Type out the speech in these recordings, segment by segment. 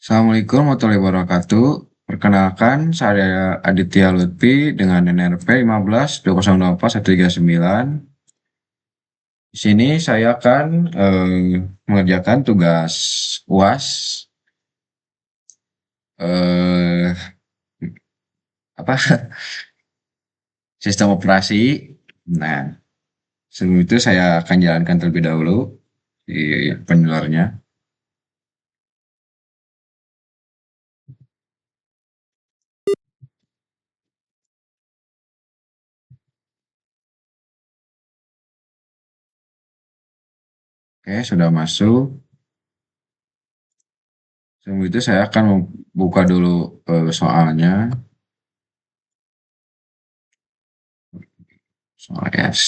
Assalamualaikum warahmatullahi wabarakatuh. Perkenalkan, saya Aditya Lutfi dengan NRP 152024 139. Di sini saya akan mengerjakan tugas UAS eh, apa sistem operasi. Nah, sebelum itu saya akan jalankan terlebih dahulu di penjualannya. Oke, sudah masuk. Sebelum itu saya akan membuka dulu soalnya. Soal S.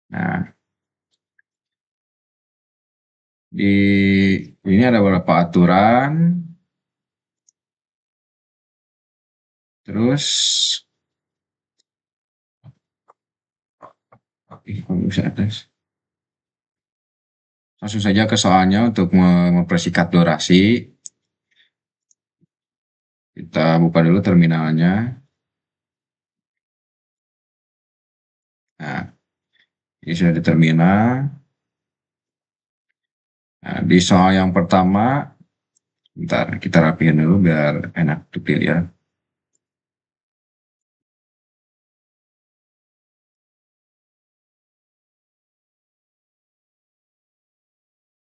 Nah, di ini ada beberapa aturan, terus bisa atas. Langsung saja ke soalnya untuk mempersingkat durasi. Kita buka dulu terminalnya. Nah, ini sudah di terminal. Nah, di soal yang pertama, bentar kita rapiin dulu biar enak dipilih ya.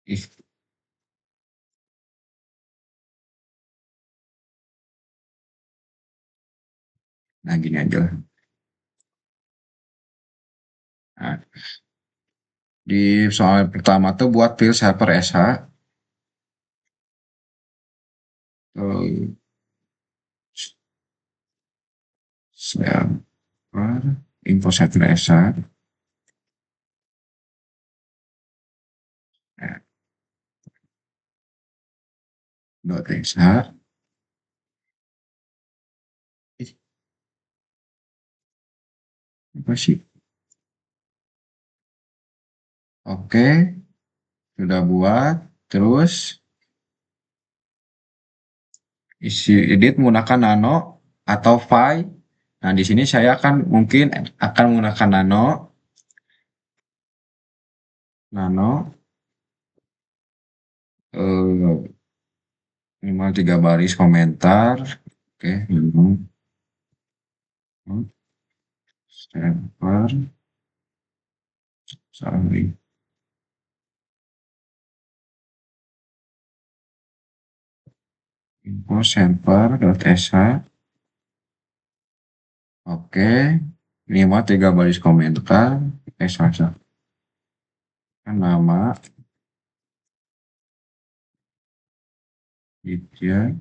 Ih, nah gini aja lah. Nah, di soal pertama tuh buat file server SH. Tuh, server, info server SH. Nah, dot SH. Ih, apa sih? Oke, sudah buat. Terus isi edit menggunakan nano atau file. Nah, di sini saya akan mungkin akan menggunakan nano minimal 3 baris komentar. Oke, server, sorry, info server.sh. Oke, minimal 3 baris komentar. Salah. Nama Ditya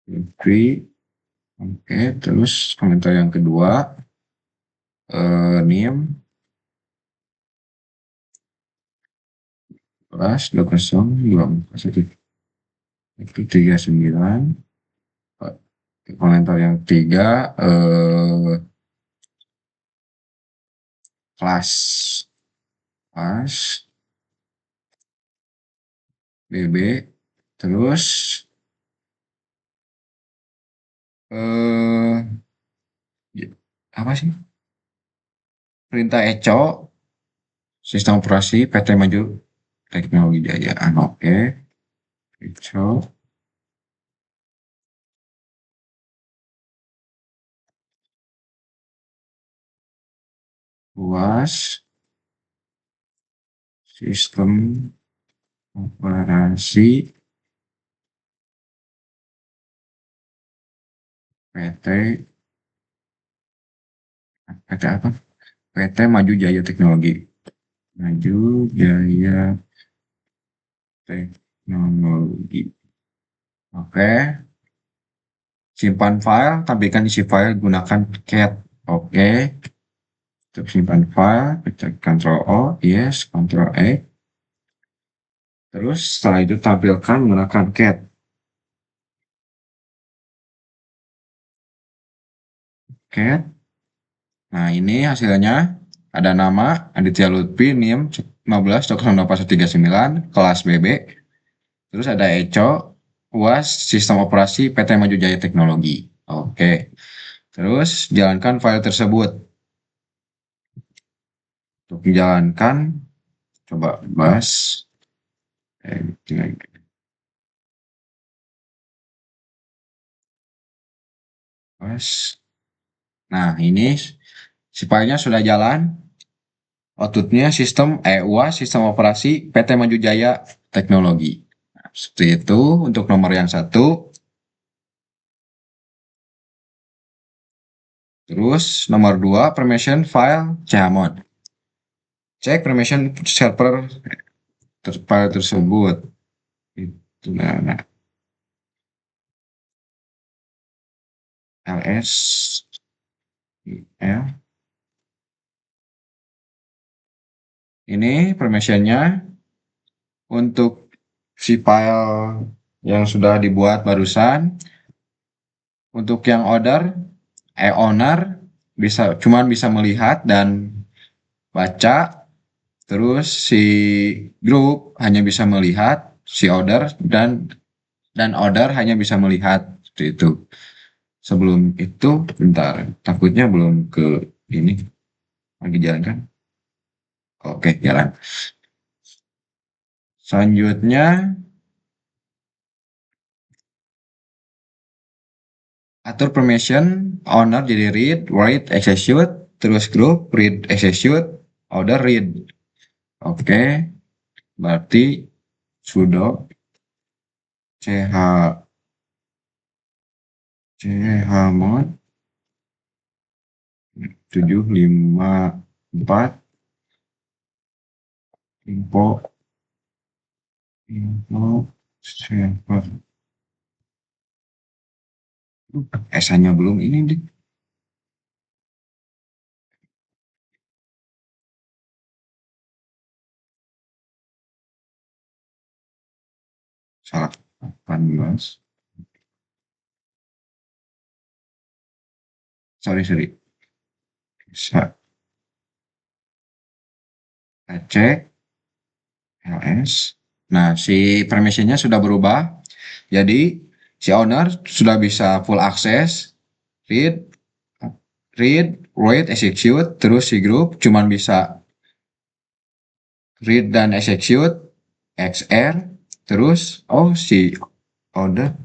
Lutfi. Oke, terus komentar yang kedua, name kelas 2024 139. Komentar yang ketiga, kelas BB, terus eh apa sih, perintah eco sistem operasi PT Maju Teknologi Jaya. Oke, eco luas sistem operasi PT PT apa? PT Maju Jaya Teknologi. Maju Jaya Teknologi. Oke. Simpan file, tampilkan isi file, gunakan cat. Oke. Untuk simpan file, pencet Ctrl O, yes, Ctrl E. Terus setelah itu tampilkan menggunakan cat. Cat. Nah, ini hasilnya. Ada nama Aditya Lutfi, NIM 15.0839, kelas BB. Terus ada Eco, UAS Sistem Operasi PT Maju Jaya Teknologi. Oke. Terus jalankan file tersebut. Untuk menjalankan, coba bahas. Nah, ini si filenya sudah jalan. Outputnya sistem UAS Sistem Operasi PT Maju Jaya Teknologi. Nah, seperti itu untuk nomor yang satu. Terus nomor 2 permission file chmod. Cek permission server file tersebut. Itu nah, ls ya. Ini permissionnya untuk si file yang sudah dibuat barusan. Untuk yang owner cuman bisa melihat dan baca. Terus si grup hanya bisa melihat si order dan order hanya bisa melihat seperti itu. Sebelum itu, bentar, takutnya belum ke ini lagi jalan kan? Oke, jalan. Selanjutnya atur permission owner jadi read, write, execute, terus group read, execute, order read. Oke, berarti sudo chmod 754 info server. S-nya belum ini deh. Salah 18. Sorry. Bisa cek ls. Nah, si permissionnya sudah berubah. Jadi, si owner sudah bisa full access, read, write, execute, terus si group cuman bisa read dan execute, XR, terus, order,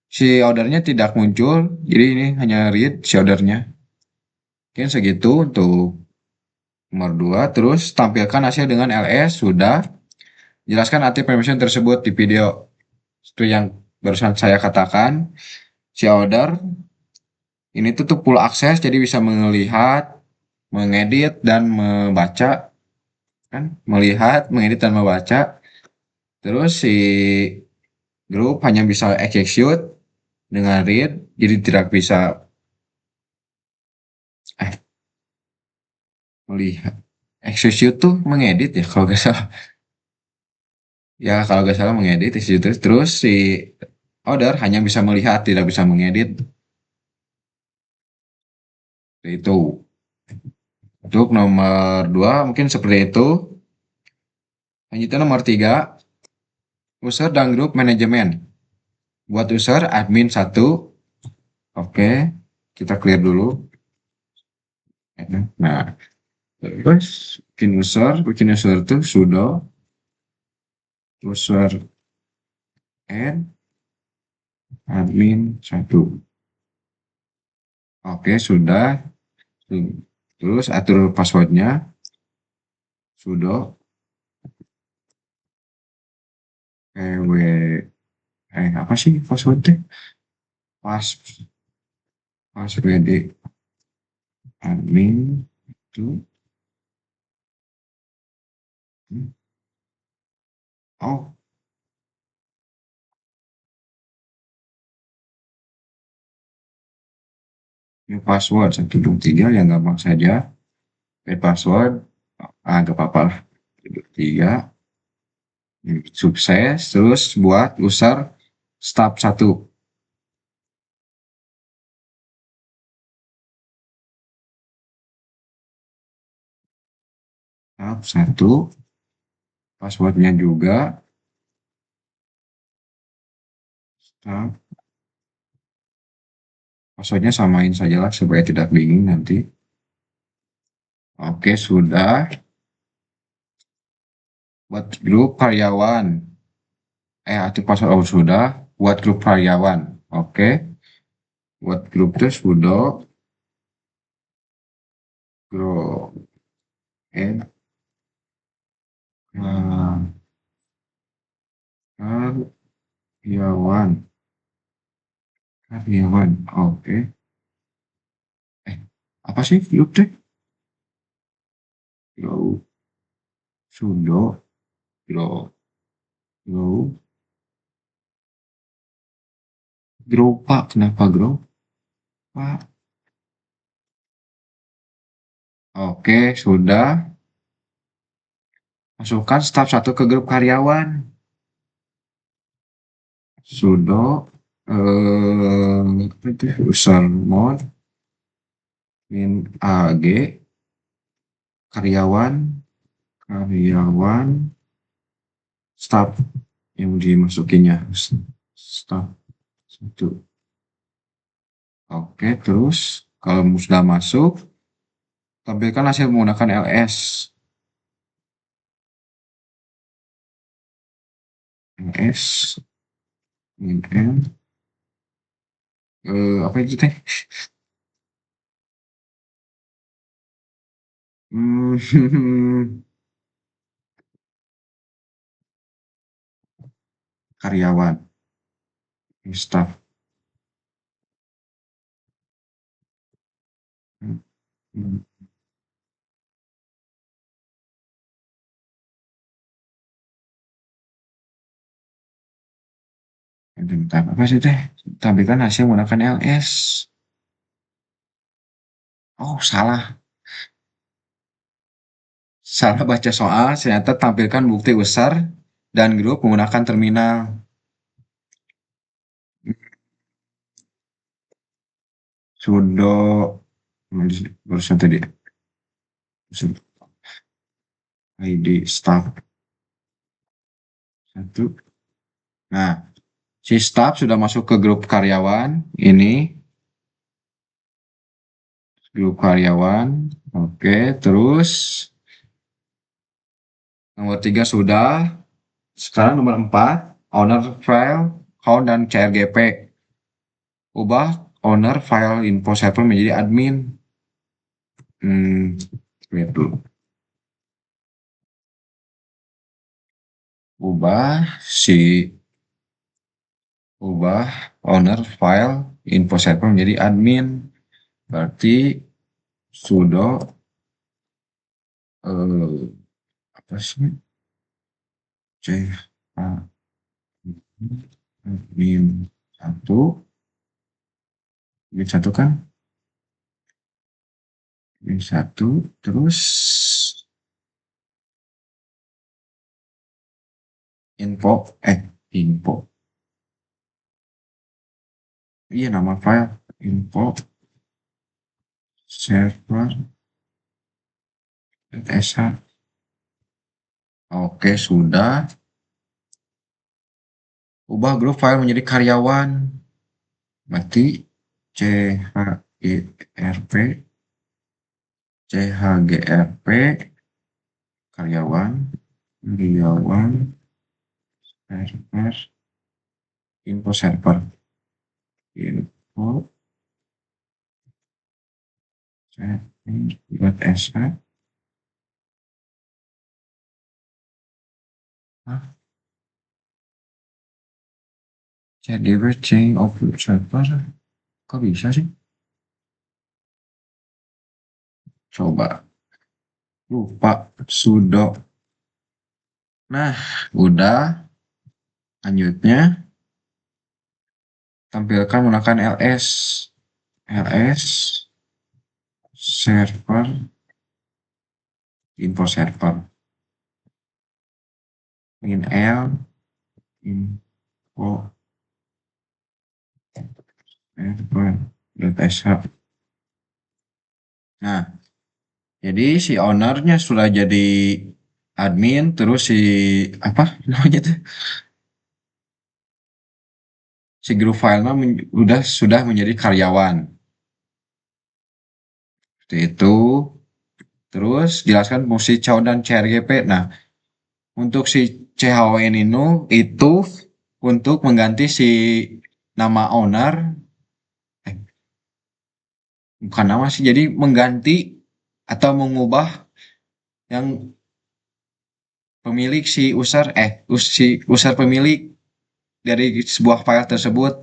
si ordernya tidak muncul, jadi ini hanya read si ordernya. Mungkin segitu untuk nomor 2. Terus tampilkan hasil dengan ls, sudah. Jelaskan arti permission tersebut di video. Itu yang barusan saya katakan. Si order ini tuh full akses, jadi bisa melihat, mengedit, dan membaca. Kan? Melihat, mengedit, dan membaca. Terus si grup hanya bisa execute dengan read, jadi tidak bisa melihat. Execute tuh mengedit ya kalau nggak salah. Ya kalau nggak salah mengedit execute. Terus si order hanya bisa melihat, tidak bisa mengedit. Itu. Untuk nomor 2 mungkin seperti itu. Lanjutnya nomor 3, user dan grup manajemen. Buat user admin 1. Oke, kita clear dulu. Nah, terus bikin user itu sudo user and admin 1. Oke, sudah. Terus atur passwordnya sudo apa sih passwordnya? Password admin itu. Oh, new password 123 yang gampang saja. Password gak apa-apa lah. 123 sukses. Terus buat user step 1. Tab 1, passwordnya juga, tab, passwordnya samain sajalah supaya tidak bingung nanti. Oke, sudah. Buat grup karyawan. Aktif password sudah. Buat grup karyawan. Oke. Buat grup itu sudah. Grup. Add. Karyawan. Karyawan. Oke. Eh, apa sih grup teh? Grup. Sudah. Grup. Grup. Grup Pak. Kenapa grup? Pak. Oke, sudah. Masukkan staf 1 ke grup karyawan. Sudo apa itu usermon min ag karyawan karyawan staf yang dimasukinya staf 1. Oke, terus kalau sudah masuk, tampilkan hasil menggunakan ls. ls min n apa itu teh? Karyawan staf. Bentar, apa sih teh? Tampilkan hasil menggunakan ls. Oh, salah. Salah baca soal, ternyata tampilkan bukti besar dan grup menggunakan terminal. Sudo barusan tadi ID staff 1. Nah, si staff sudah masuk ke grup karyawan. Ini grup karyawan. Oke, terus nomor 3 sudah. Sekarang nomor 4, owner file, count dan CRGP. Ubah owner file info server menjadi admin. Lihat dulu. Ubah owner file info server menjadi admin. Berarti sudo apa sih? Admin 1, admin 1 kan? Admin 1, terus info. Iya, nama file info server sh. Oke, sudah. Ubah grup file menjadi karyawan. Berarti chgrp karyawan server info server info server sh. CDW change of server. Kok bisa sih? Coba. Lupa. Sudo. Nah, udah. Lanjutnya. Tampilkan menggunakan ls. ls server info server. Min l info server.sh. Nah, Jadi si ownernya sudah jadi admin, terus si apa namanya tuh, si grup filenya sudah menjadi karyawan. Seperti itu. Terus jelaskan fungsi CHO dan CRGP. Nah, untuk si CHWN itu untuk mengganti si nama owner, eh, bukan nama sih, jadi mengganti atau mengubah yang pemilik si user, si user pemilik dari sebuah file tersebut.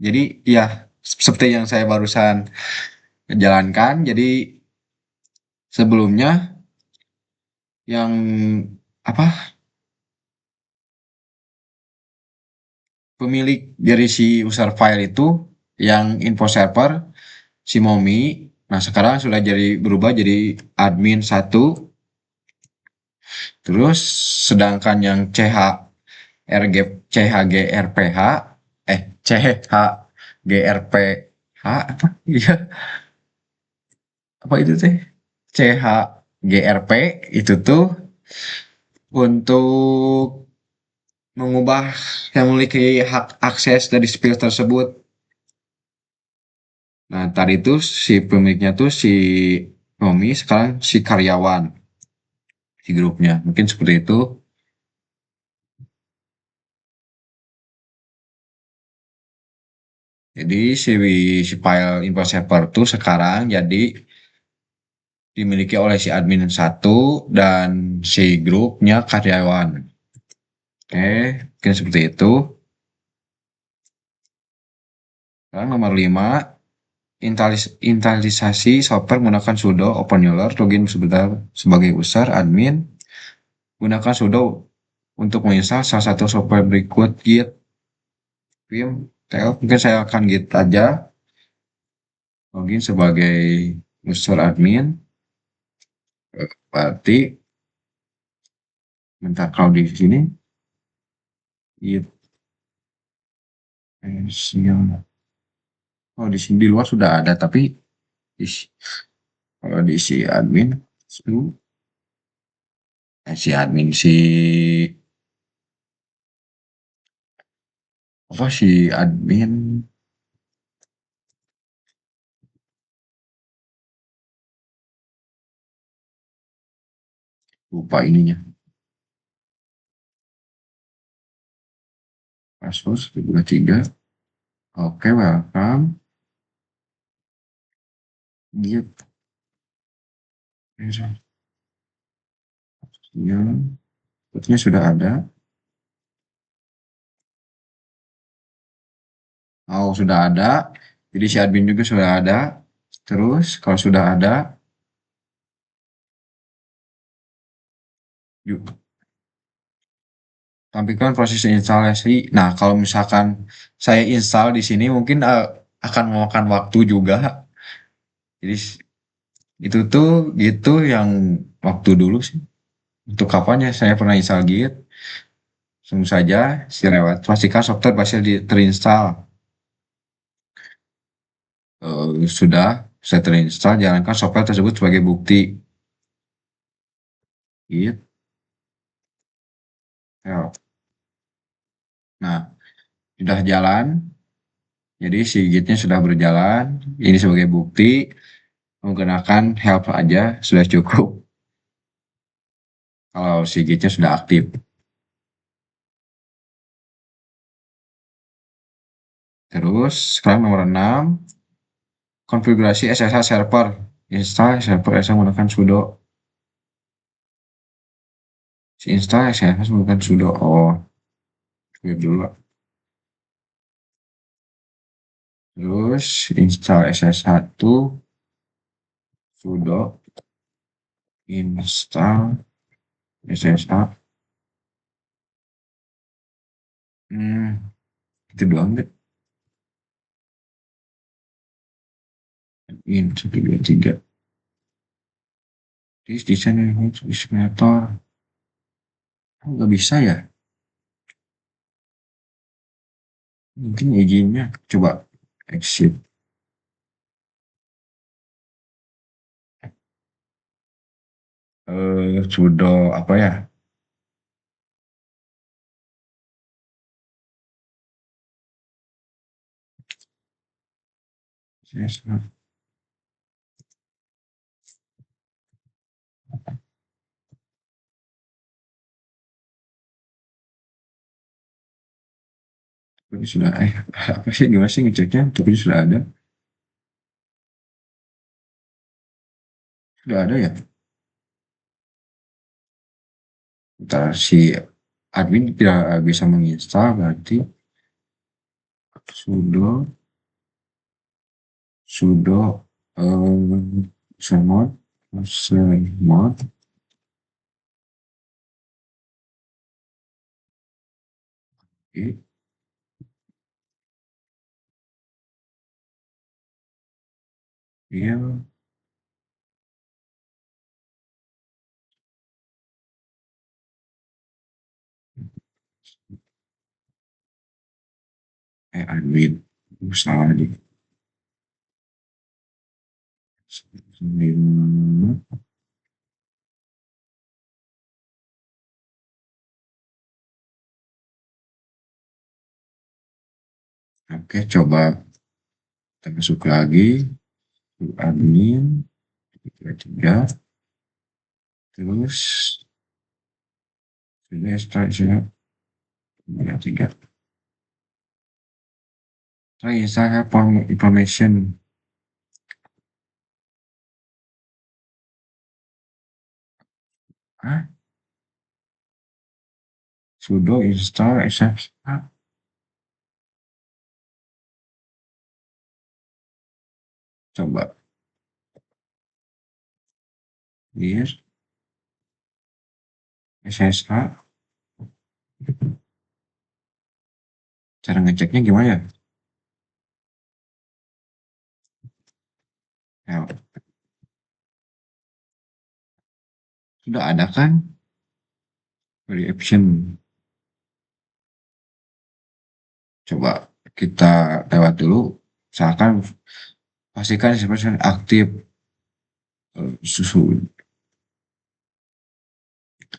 Jadi ya seperti yang saya barusan jalankan. Jadi sebelumnya yang apa, pemilik dari si user file itu yang info server si Momi. Nah, sekarang sudah berubah jadi admin satu. Terus sedangkan yang CHRG CHGRPH CHGRPH apa? Iya, apa itu teh? CHGRP itu tuh untuk mengubah yang memiliki hak akses dari spill tersebut. Nah, tadi itu si pemiliknya tuh si Romi, sekarang si karyawan si grupnya. Mungkin seperti itu. Jadi si file info server tuh sekarang jadi dimiliki oleh si admin satu dan si grupnya karyawan. Oke, mungkin seperti itu. Sekarang nomor 5, instalisasi software menggunakan sudo open euler login sebentar sebagai user admin. Gunakan sudo untuk menginstal salah satu software berikut Git, Vim, TL. Mungkin saya akan Git aja. Login sebagai user admin. Berarti bentar, kalau di sini Git oh di sini di luar sudah ada, tapi di, kalau di si admin itu si admin apa si admin lupa ininya, password 3. Oke, welcome. Git ya, sepertinya sudah ada. Oh, sudah ada. Jadi si admin juga sudah ada. Terus kalau sudah ada, yuk tampilkan proses instalasi. Nah, kalau misalkan saya install di sini mungkin akan memakan waktu juga. Jadi itu tuh gitu yang waktu dulu sih. Untuk kapan ya saya pernah install Git. Langsung saja si lewat. Pastikan software berhasil terinstall. Sudah saya terinstall, jalankan software tersebut sebagai bukti. Git. Ya. Nah, sudah jalan. Jadi si Gitnya sudah berjalan. Ini sebagai bukti. Menggunakan help aja sudah cukup. Kalau si Gitnya sudah aktif. Terus sekarang nomor 6, konfigurasi SSH server. Install server SSH menggunakan sudo. Si install SSH menggunakan sudo. Oh, lihat dulu. Terus install SS1 sudo install SSH. Hmm, itu doang deh. In 1, 2, 3. This desain simulator. Nggak bisa ya? Mungkin izinnya. Coba exit. sudo apa ya? Tapi sudah apa sih gimana sih ngeceknya? Tapi sudah ada, sudah ada ya. Ntar si admin tidak bisa menginstal berarti sudo sudo semot semot oke iya admin salah di oke coba kita masuk lagi admin tiga tiga terus sudah start saya tiga tiga saya form information ah sudo install ss coba yes SSH cara ngeceknya gimana ya? Ya, sudah ada kan dari option. Coba kita lewat dulu. Misalkan pastikan seperti aktif susu.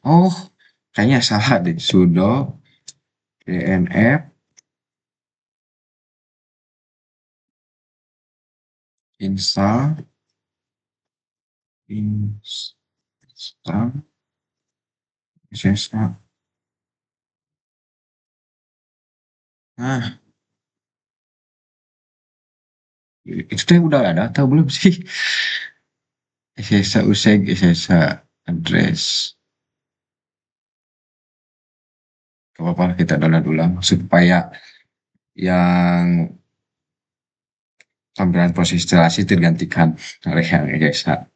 Oh, kayaknya salah deh. Sudo dnf install install SSH. Nah, itu tuh udah ada atau belum sih? SSH useg SSH address. Gak apa-apa kita download ulang supaya yang tampilan proses instalasi tergantikan oleh yang SSH.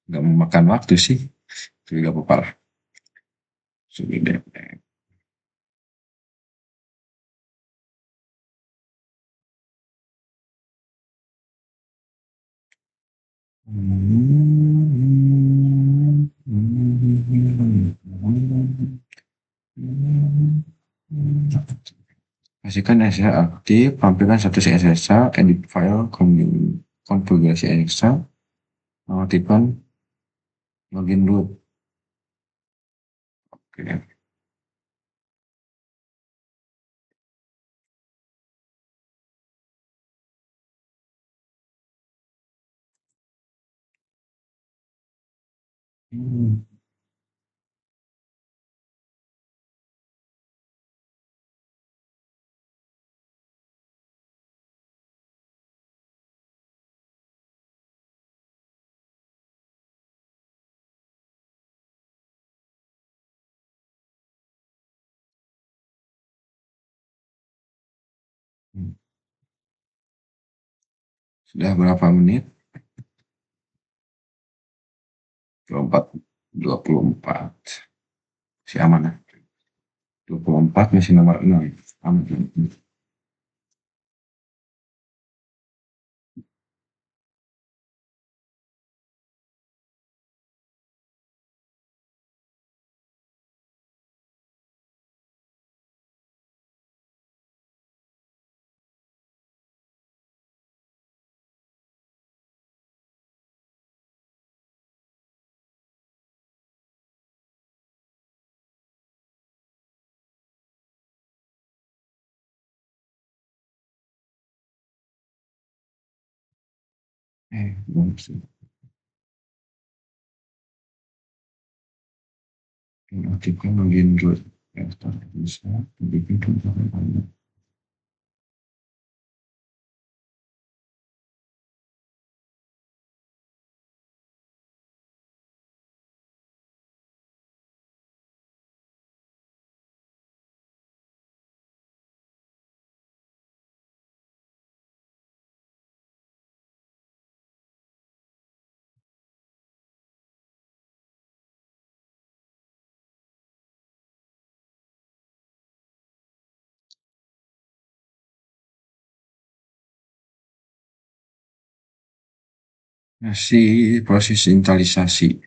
Gak memakan waktu sih, tapi gak apa-apa lah. Sudah. Pastikan SSH aktif, tampilkan status SSH, edit file, konfigurasi SSH, aktifkan login root. Oke. Sudah berapa menit? 24, 24. Si aman ya? 24 masih nomor 6. Aman. Belum sih. Mengaktifkan login root. Daftar bisa dibikin sampai. Masih proses instalisasi.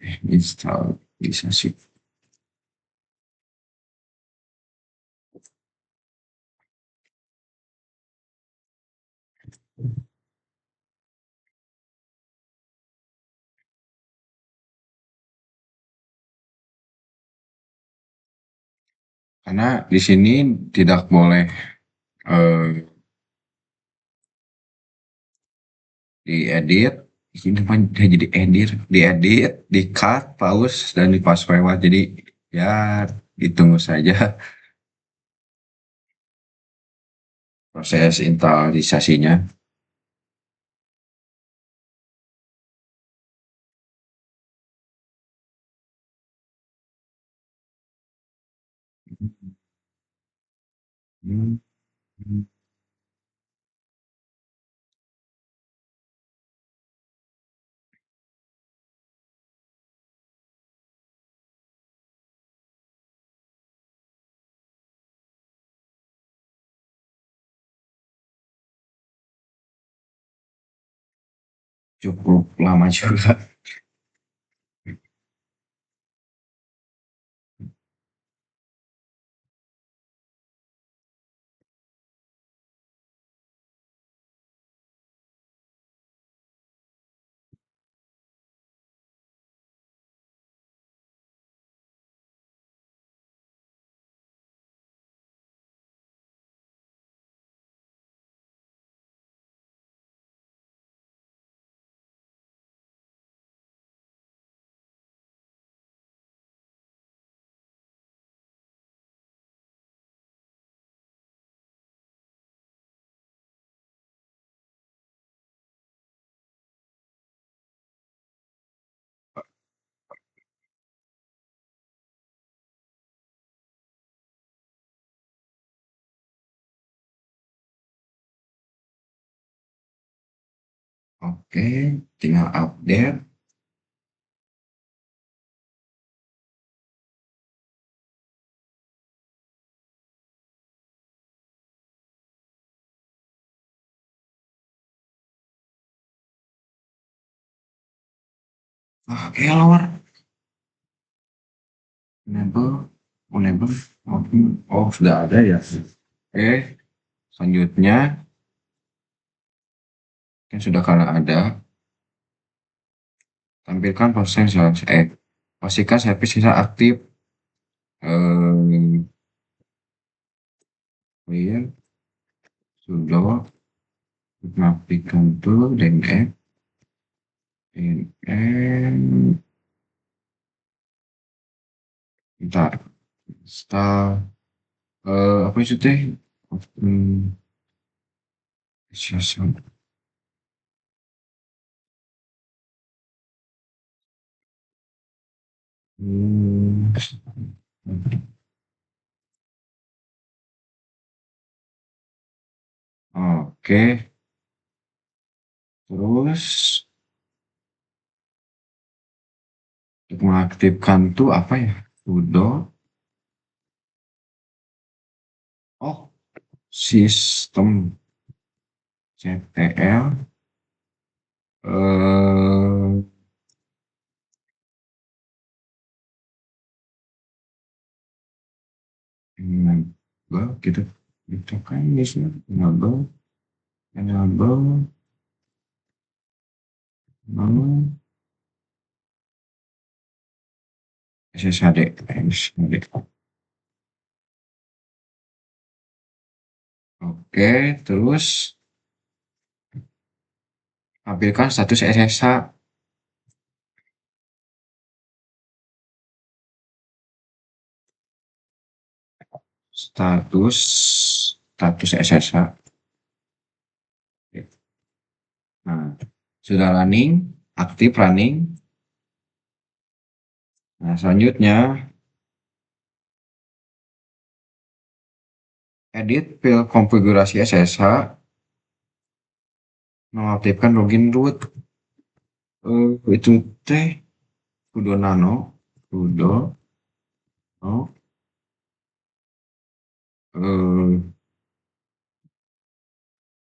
Karena di sini tidak boleh eh, diedit, ini kan jadi diedit, di cut, pause, dan di fast forward. Jadi ya ditunggu saja proses instalisasinya. Hmm, hmm. Cukup lama juga. Oke, tinggal update. Oke, luar. Enable, enable. Oke. Oh, sudah ada ya. Oke, selanjutnya yang sudah karena ada, tampilkan proses pastikan servis sisa aktif. Eh, clear, sudo, mengaktifkan tuh, dnf, dnf, bentar, install, apa itu teh? Hmm, season. Hmm, oke, terus untuk mengaktifkan tuh apa ya? Sudo, oh, sistem ctl, eh, enable, gitu, itu kan biasanya enable, enable, SSHD. Oke, terus Tampilkan status SSH. Status SSH. Nah, sudah running, aktif running. Nah, selanjutnya edit file konfigurasi SSH, mengaktifkan login root. Itu teh sudo nano, sudo no,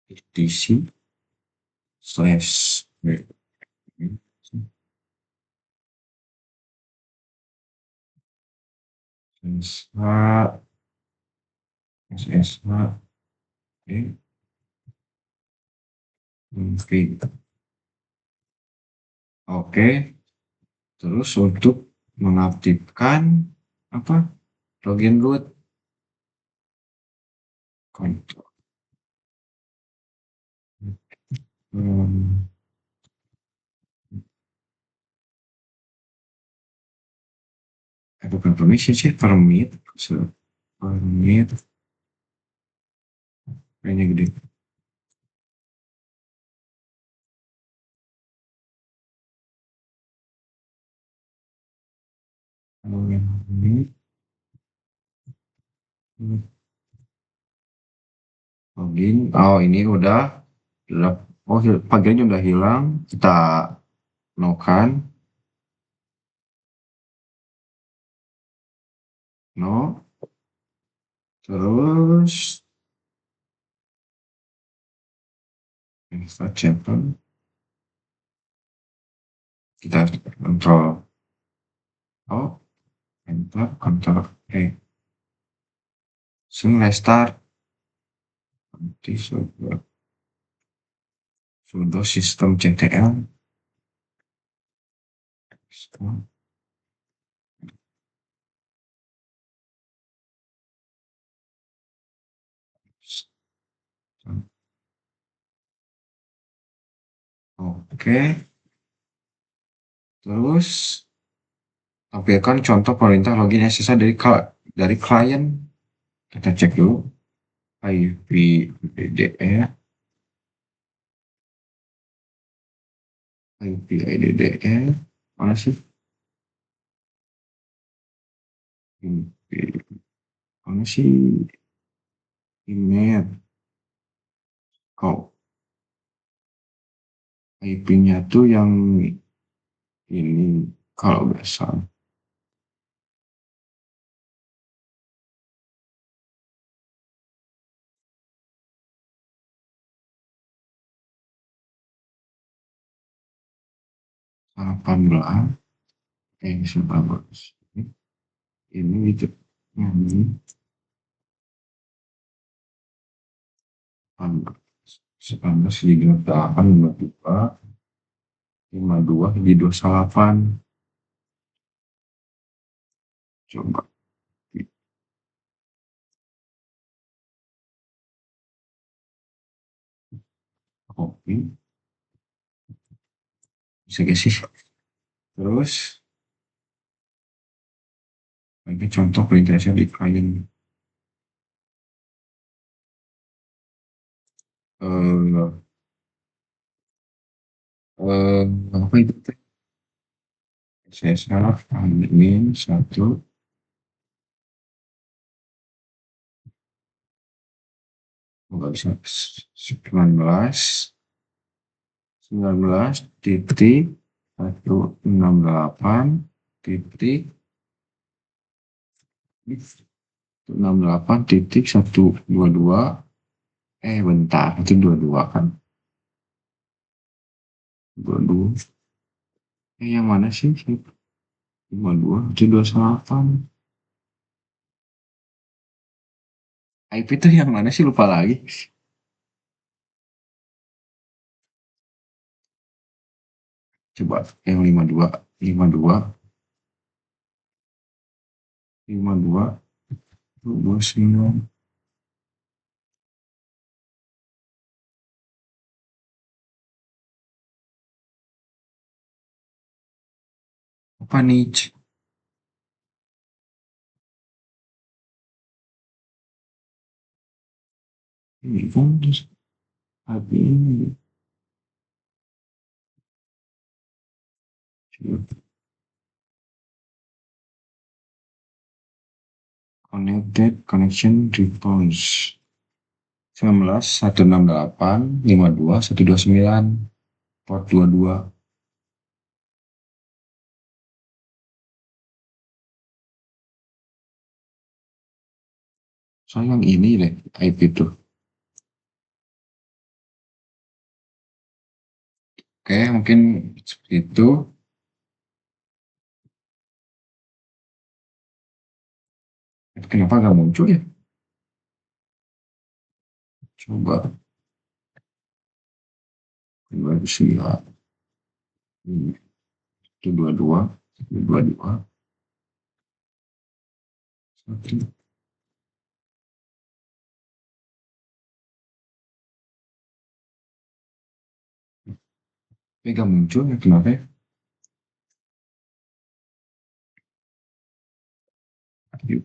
etc slash SSH config. Oke, terus untuk mengaktifkan apa login root, kontrol bukan permission sih, permit permit kayaknya gede. Ini login. Oh, ini udah oh pagernya udah hilang, kita nokan no, terus insert chapter, kita kontrol O, enter, kontrol restart. Nanti sudo systemctl oke, terus tampilkan contoh perintah login SSH dari klien. Kita cek dulu IP IDDR, IP IDDR mana sih, IP mana sih, email kok IP-nya tuh yang ini kalau nggak salah 18 19 ini gitu, ini 19 di 8 52 di 28. Coba copy, bisa gak sih, terus ini contoh perintahnya di klien. eh apa itu teh, saya salah admin 19 titik 168 titik 168 titik 122, bentar itu 22 kan, 22 yang mana sih, 52 itu 28. IP itu yang mana sih, lupa lagi. Coba yang 52 52 52 29. Apa nih? Ini kan tapi ini connected connection response 19 168 52 129 port 22. Soalnya yang ini deh IP tuh. Oke, mungkin seperti itu. Kenapa nggak muncul ya? Coba 29 itu 22 22 satu. Tapi nggak muncul ya kenapa ya? Yuk,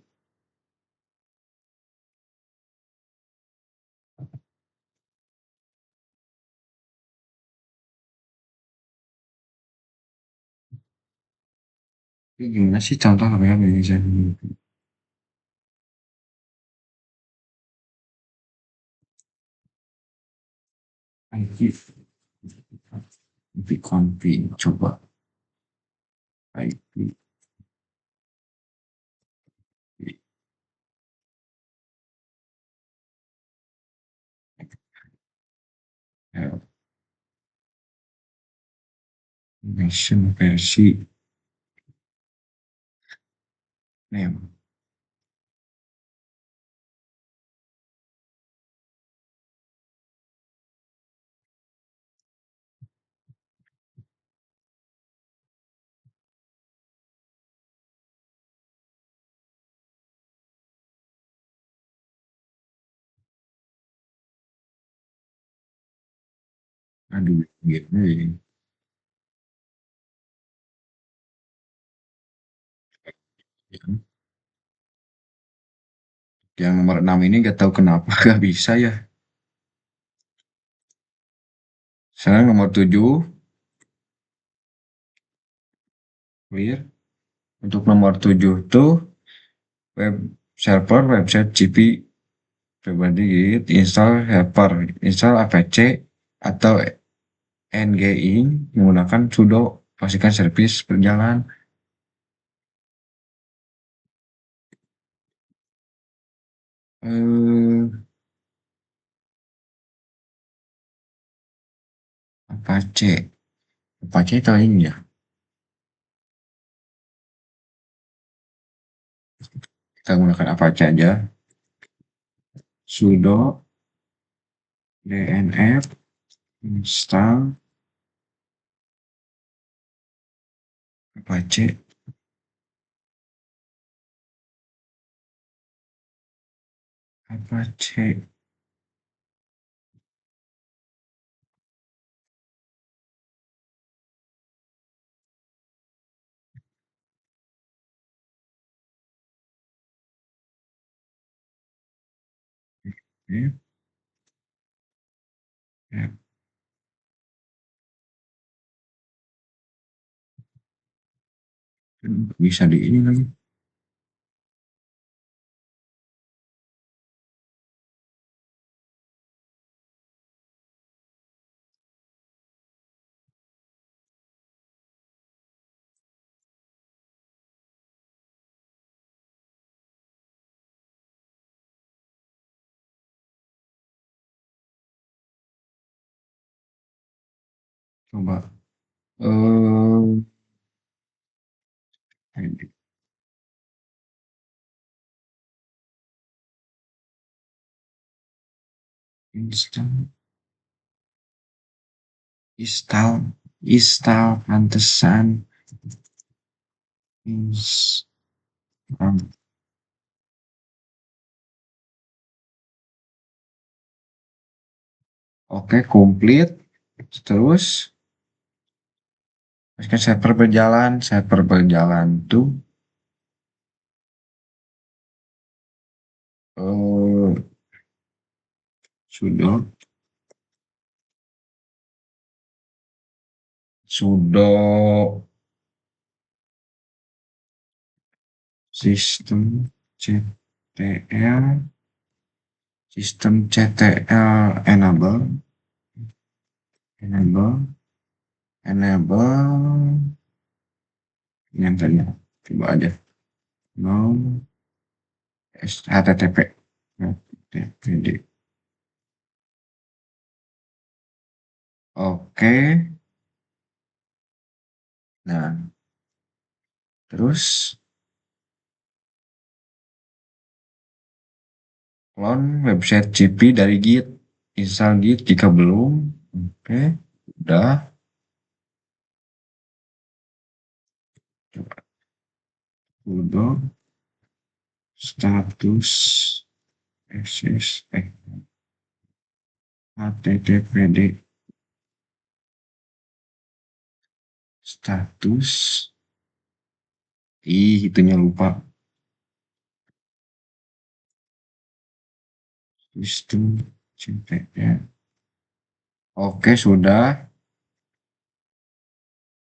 ini gimana sih contoh apa yang bisa IP IP config coba IP version versi name. Aduh gitu ya. Yang nomor 6 ini gak tahu kenapa gak bisa ya. Sekarang nomor 7 clear. Untuk nomor 7 tuh web server website GP pribadi install helper, install APC atau NGI menggunakan sudo pastikan servis berjalan. Eh, Apache, Apache itu ini ya. Kita gunakan Apache aja. Sudo dnf install Apache Apache. Ya, ya, bisa di ini lagi. Coba eh install install install pantesan install. Oke, komplit. Terus Kan server berjalan tuh eh sudo sudo sistem ctl enable enable enable yang tadi coba aja no http httpd oke. Nah, terus clone website CP dari Git, install Git jika belum. Oke, udah. Coba sudo status ss httpd status itunya lupa sistem ctl. Oke, sudah.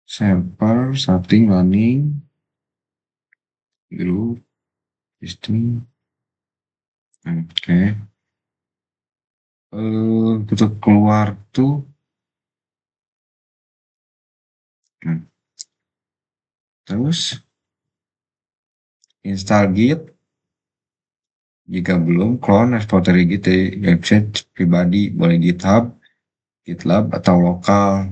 Server starting running group system. Oke. Kita keluar tuh. Nah, terus install Git jika belum. Clone repository Git dari website pribadi, boleh GitHub, GitLab atau lokal.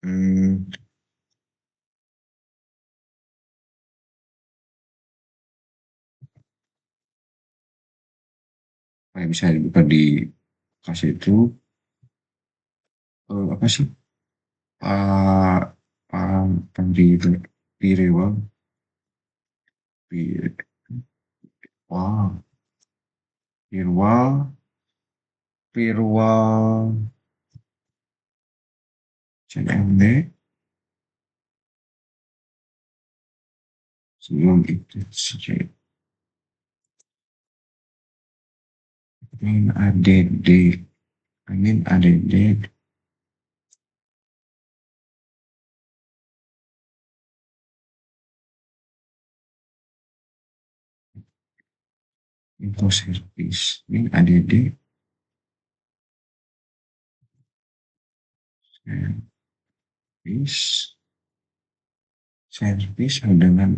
Hmm, bisa dibuka di kasih itu. Apa sih? Pak pendiri Firewall, Firewall, Firewall, Firewall, CMD. Sebelum itu add add info service add service service dengan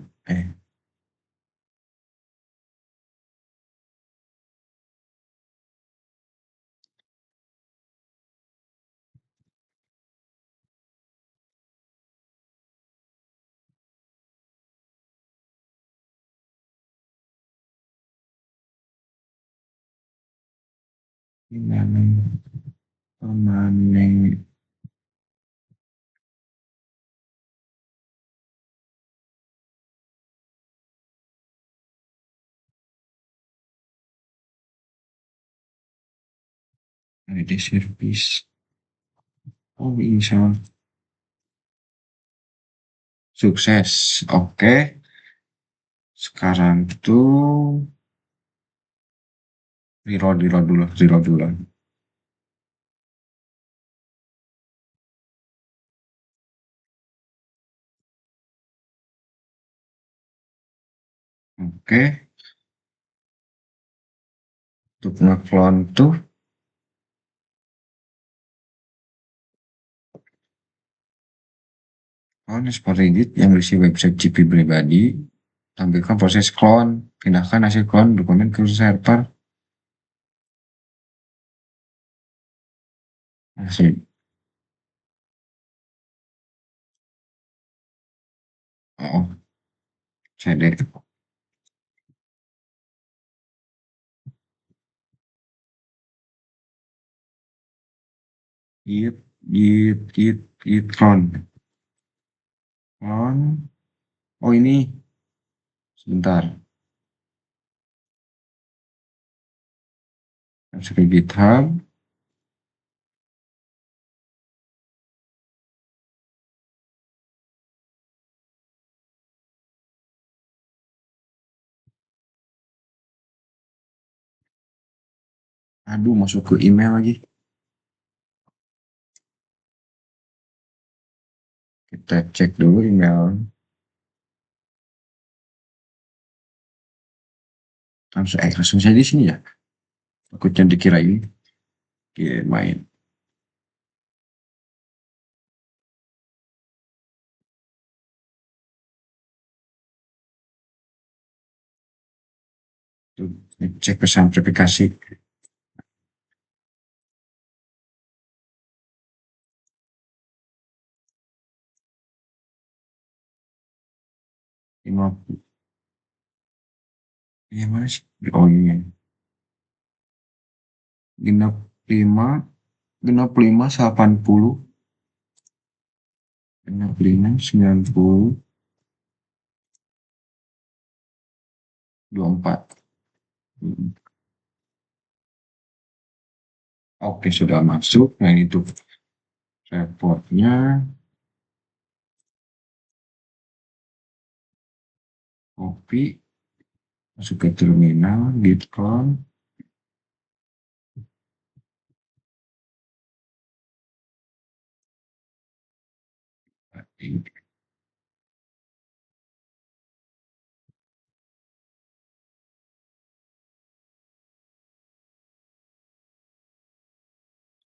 permanen add service. Oh, insya sukses. Oke, sekarang tuh reload dulu. Oke, untuk nge-clone tuh clone seperti Git yang berisi website GP pribadi. Tampilkan proses clone. Pindahkan hasil clone dokumen ke server. Hasil. Oh, cd git clone. Clone. Oh, ini sebentar. Masuk ke GitHub. Aduh, masuk ke email lagi. Kita cek dulu email. Langsung saja di sini ya. Takutnya dikira ini. Main. Tuh, cek pesan verifikasi. Lima, ya mana sih? Oh iya. Genap 5, genap 5, 80, genap 5, 90, 24. Oke, sudah masuk. Nah, ini tuh reportnya. Copy, masuk ke terminal, git clone.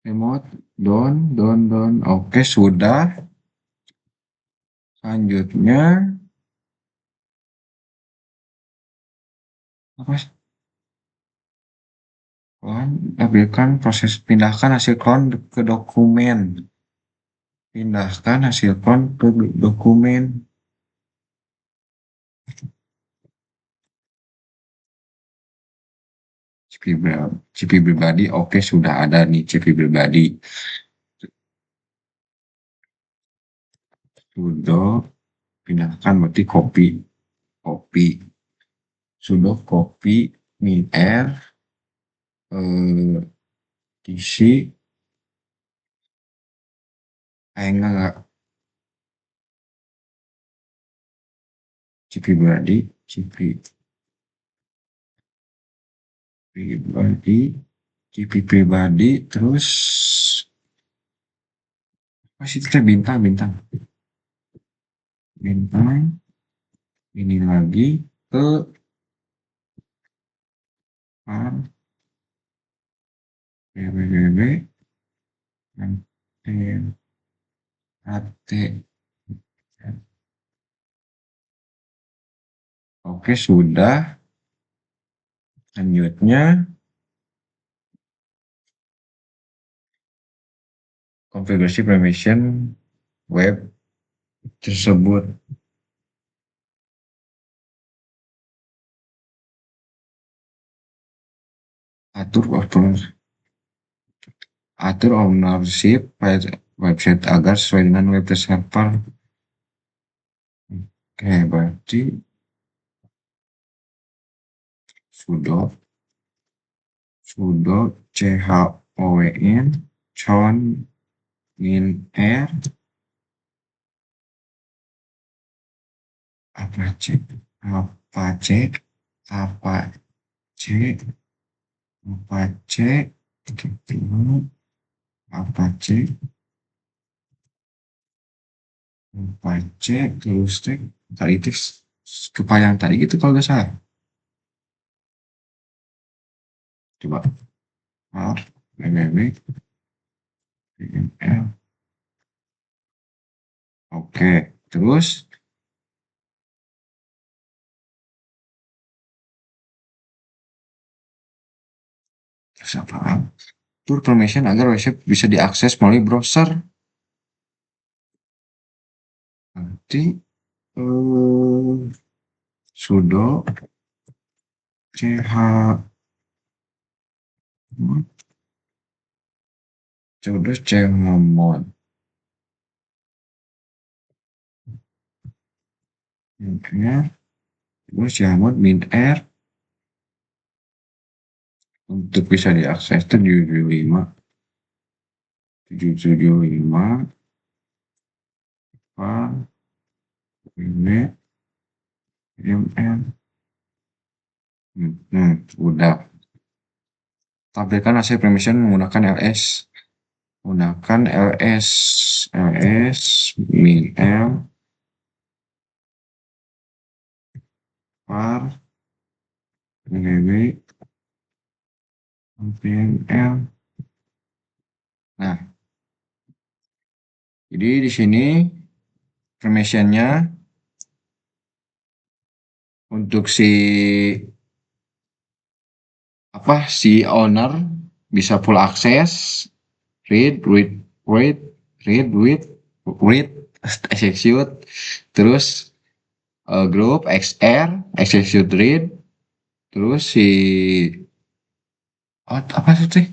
Remote, down. Oke, sudah. Selanjutnya, apa? Clone, ambilkan proses pindahkan hasil clone ke dokumen. Pindahkan hasil clone ke dokumen. CP pribadi, oke sudah ada nih CP pribadi. Sudah pindahkan berarti copy. Sudah copy min r isi enggak CP pribadi CP pribadi terus masih kita bintang ini lagi ke www HT. Oke sudah. Selanjutnya konfigurasi permission web tersebut. Atur ownership website agar sesuai dengan web developer. Oke, berarti sudo chown min r apache apache apache apache apache apache terus tadi itu kepanjang tadi gitu kalau nggak salah. Coba r www PML. Oke, terus apa? Tur permission agar website bisa diakses melalui browser. Nanti sudo ch sudo chmod terus chmod min r untuk bisa diakses 775 apa ini ml. Udah Tampilkan hasil permission menggunakan ls. Menggunakan ls min l var www l. Nah, jadi di sini permissionnya untuk si owner bisa full access, read, read, execute, terus group xr, execute read, terus apa sih?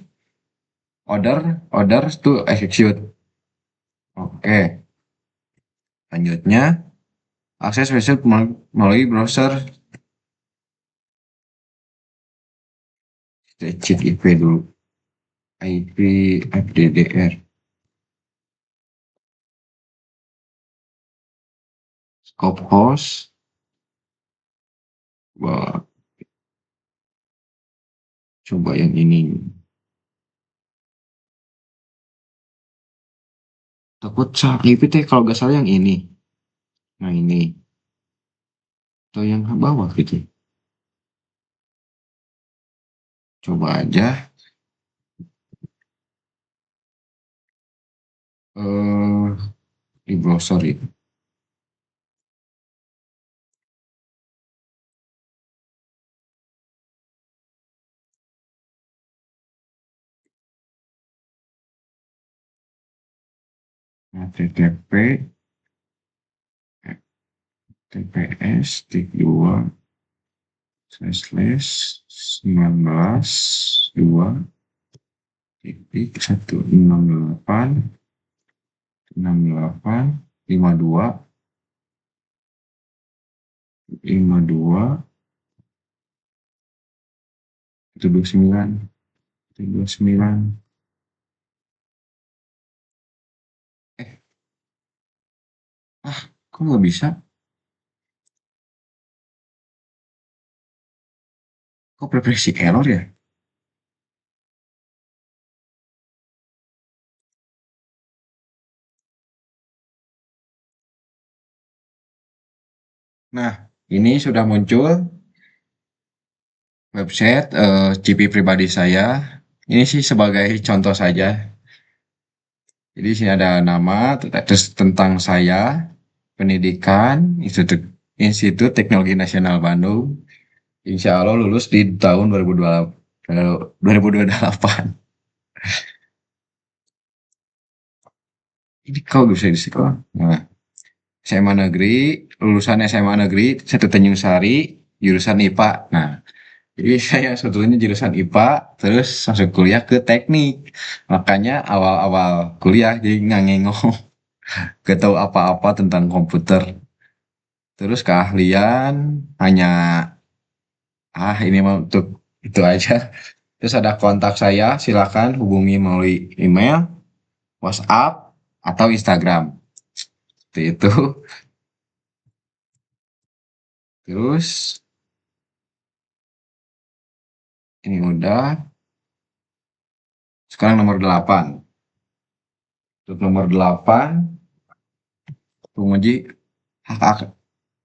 Order to execute. Oke, lanjutnya akses website melalui browser. Kita cek IP dulu. IP FDDR. Scope host. Wah, coba yang ini. Takut salah IP teh kalau nggak salah yang ini. Nah ini. Atau yang bawah gitu. Coba aja. Eh di browser itu. http tps tik 2 slash 19 2 titik 168 68 52 52 129 129. Kok nggak bisa? Kok preferensi error ya? Nah, ini sudah muncul website CP pribadi saya. Ini sih sebagai contoh saja. Jadi di sini ada nama, terus tentang saya, pendidikan, Institut Teknologi Nasional Bandung. Insya Allah lulus di tahun 2028. Ini kau bisa di sekolah. Nah, SMA negeri, lulusan SMA negeri, satu Tanjung Sari, jurusan IPA. Nah, jadi saya sebetulnya jurusan IPA, terus masuk kuliah ke teknik. Makanya awal-awal kuliah jadi nggak ngengong, gak tahu apa-apa tentang komputer. Terus keahlian hanya ini mah untuk itu aja. Terus ada kontak saya, silakan hubungi melalui email, WhatsApp, atau Instagram. Seperti itu. Terus ini udah. Sekarang nomor 8. Untuk nomor 8, penguji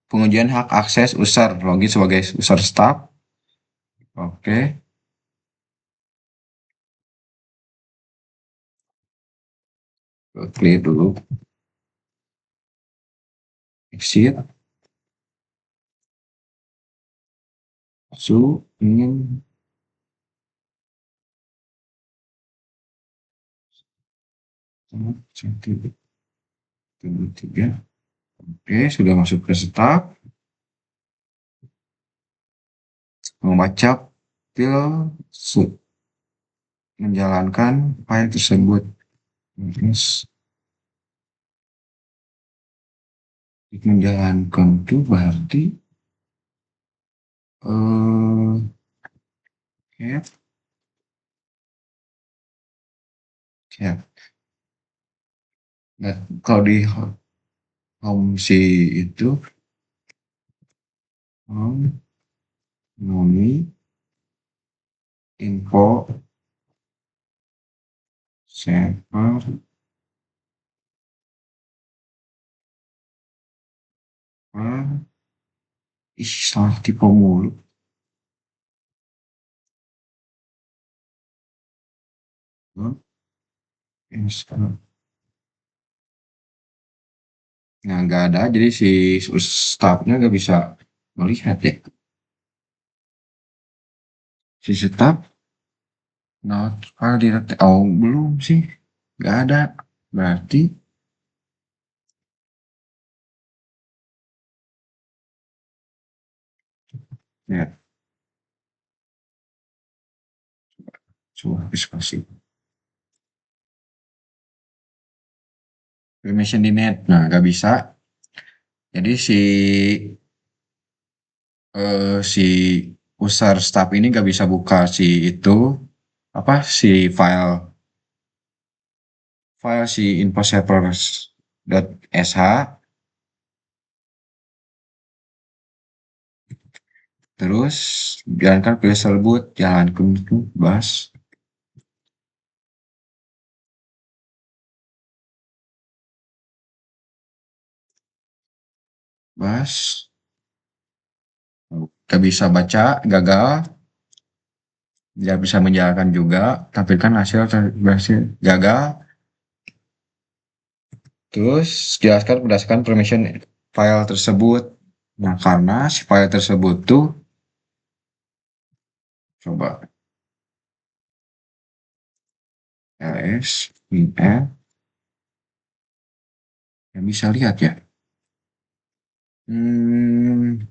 pengujian hak akses user login sebagai user staff. Oke, klik dulu. Exit. Ingin tiga. Oke, sudah masuk ke staff. Membaca file menjalankan file tersebut. Terus menjalankan itu berarti cat cat. Nah, kalau di home si itu home noni info server, ih salah tipe mulu. Nah, nggak ada, jadi si staffnya nggak bisa melihat ya. Si staff not file directory. Oh, belum sih. Nggak ada. Berarti, ya, coba diskusi. Permission di net. Nah, nggak bisa. Jadi si user staff ini nggak bisa buka si itu, apa, si file si infoservers.sh. Terus jalankan file tersebut, jalankan itu, bas, bas, nggak bisa baca, gagal, tidak bisa menjalankan juga, tampilkan hasil berhasil, gagal. Terus jelaskan berdasarkan permission file tersebut. Nah, karena si file tersebut tuh, coba ls WinR, yang bisa lihat ya. Hmm,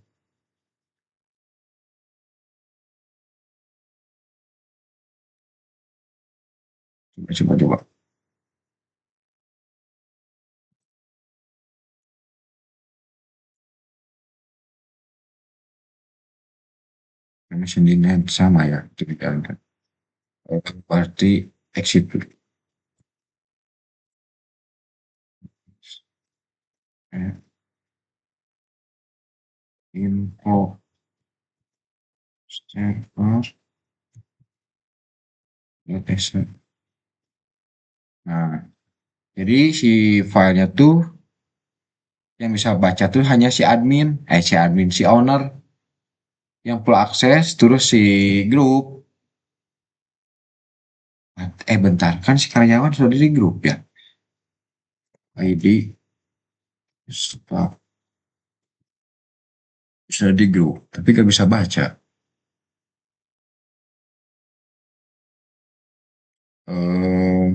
coba. Permission denied sama ya, itu dijalankan. Berarti exit dulu. Eh, info server ls. Nah, jadi si filenya tuh yang bisa baca tuh hanya si owner yang full akses, terus si grup. Bentar, kan si karyawan sudah di grup ya. ID sudah di grup, tapi gak bisa baca. Eh,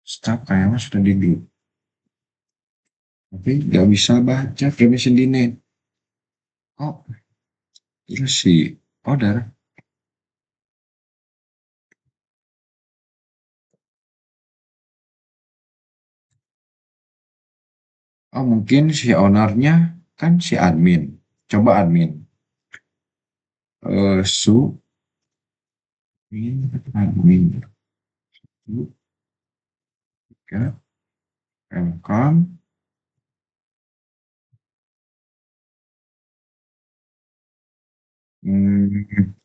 Staff karyawan sudah di grup, tapi gak bisa baca permission denied. Oh, itu si order. Oh, mungkin si ownernya kan si admin. Coba admin. Su admin. Su, tiga, welcome.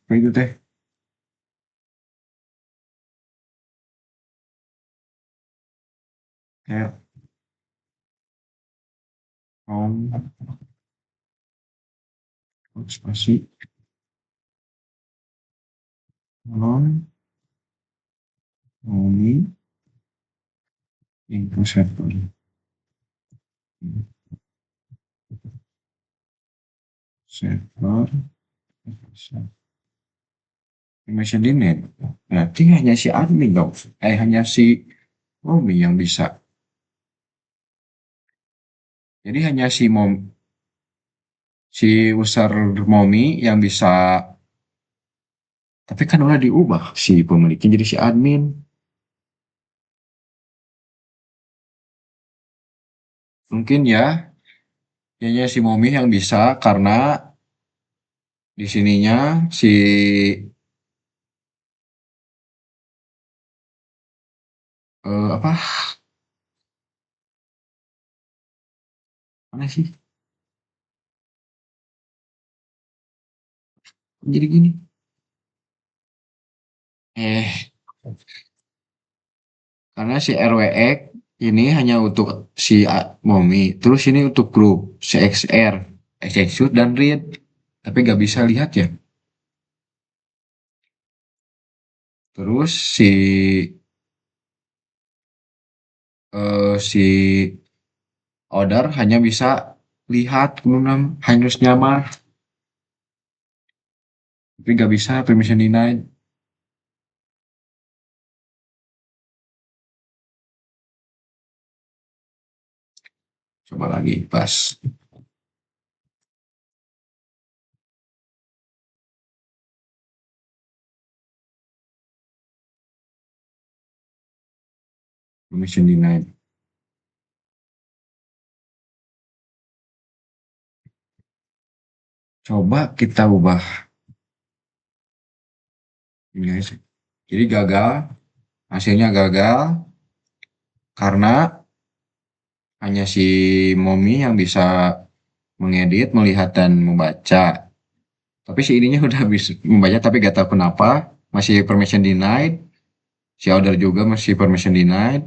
Apa itu teh? Kayak home, spasi, home, home, info server. Server, information denied. Berarti hanya si admin dong. Hanya si Romi yang bisa. Jadi hanya si user Momi yang bisa, tapi kan udah diubah si pemiliknya jadi si admin. Mungkin ya, hanya si Momi yang bisa karena di sininya si apa? Mana sih? Jadi gini. Eh, karena si RWX ini hanya untuk si Momi, terus ini untuk grup si XR, execute dan read, tapi gak bisa lihat ya. Terus si order hanya bisa lihat kemudian harusnya mah, tapi gak bisa permission denied. Coba lagi pas permission denied. Coba kita ubah ini guys. Jadi gagal, hasilnya gagal karena hanya si Momi yang bisa mengedit, melihat dan membaca. Tapi si ininya udah bisa membaca tapi gak tahu kenapa masih permission denied. Si order juga masih permission denied.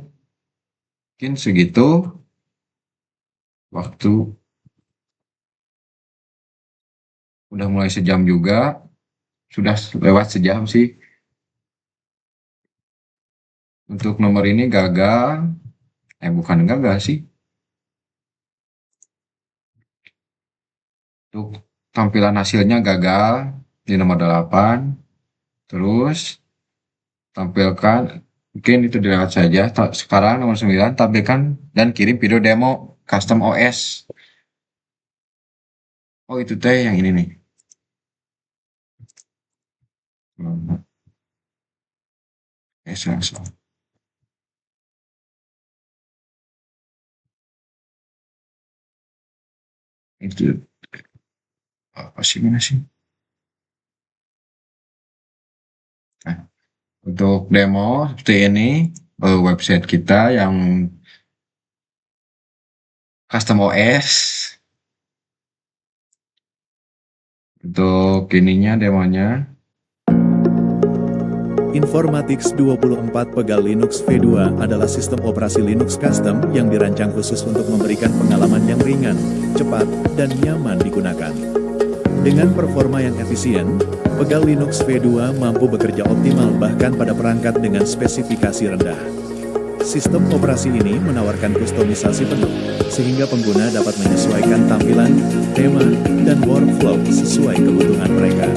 Mungkin segitu waktu udah mulai sejam juga. Sudah lewat sejam sih. Untuk nomor ini gagal. Bukan gagal sih. Untuk tampilan hasilnya gagal di nomor 8. Terus tampilkan, mungkin itu dilewat saja. Sekarang nomor 9, tampilkan dan kirim video demo custom OS. Oh itu teh yang ini nih. Langsung. Itu apa sih mana sih? Nah, untuk demo seperti ini website kita yang custom OS. Untuk ininya demonya. Informatix 24 Pegal Linux V2 adalah sistem operasi Linux custom yang dirancang khusus untuk memberikan pengalaman yang ringan, cepat, dan nyaman digunakan. Dengan performa yang efisien, Pegal Linux V2 mampu bekerja optimal bahkan pada perangkat dengan spesifikasi rendah. Sistem operasi ini menawarkan kustomisasi penuh, sehingga pengguna dapat menyesuaikan tampilan, tema, dan workflow sesuai kebutuhan mereka.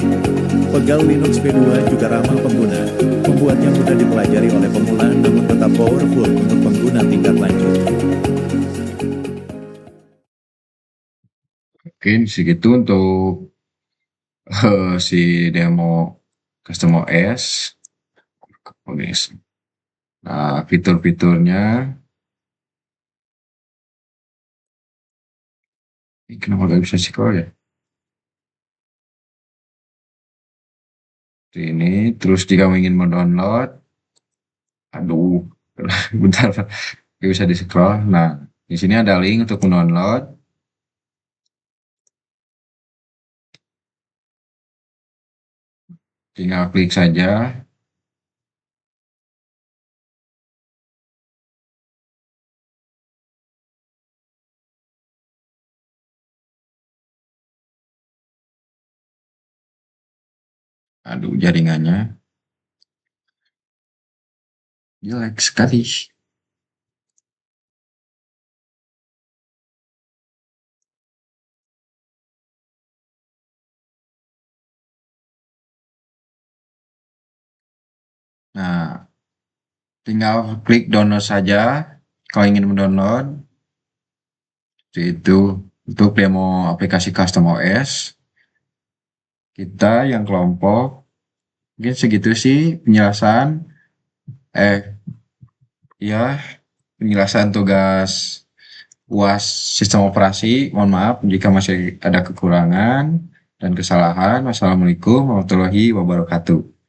Pegal Linux V2 juga ramah pengguna, membuatnya mudah dipelajari oleh pemula namun tetap powerful untuk pengguna tingkat lanjut. Mungkin segitu untuk si demo custom OS. Nah, fitur-fiturnya ini kenapa gak bisa scroll ya? Ini terus jika ingin mendownload, aduh, bentar, gak bisa di scroll. Nah, di sini ada link untuk mendownload. Tinggal klik saja. Aduh, jaringannya jelek sekali. Nah, tinggal klik download saja kalau ingin mendownload. Itu untuk demo aplikasi custom OS. Kita yang kelompok, mungkin segitu sih penjelasan. Ya, penjelasan tugas UAS sistem operasi. Mohon maaf jika masih ada kekurangan dan kesalahan. Wassalamualaikum warahmatullahi wabarakatuh.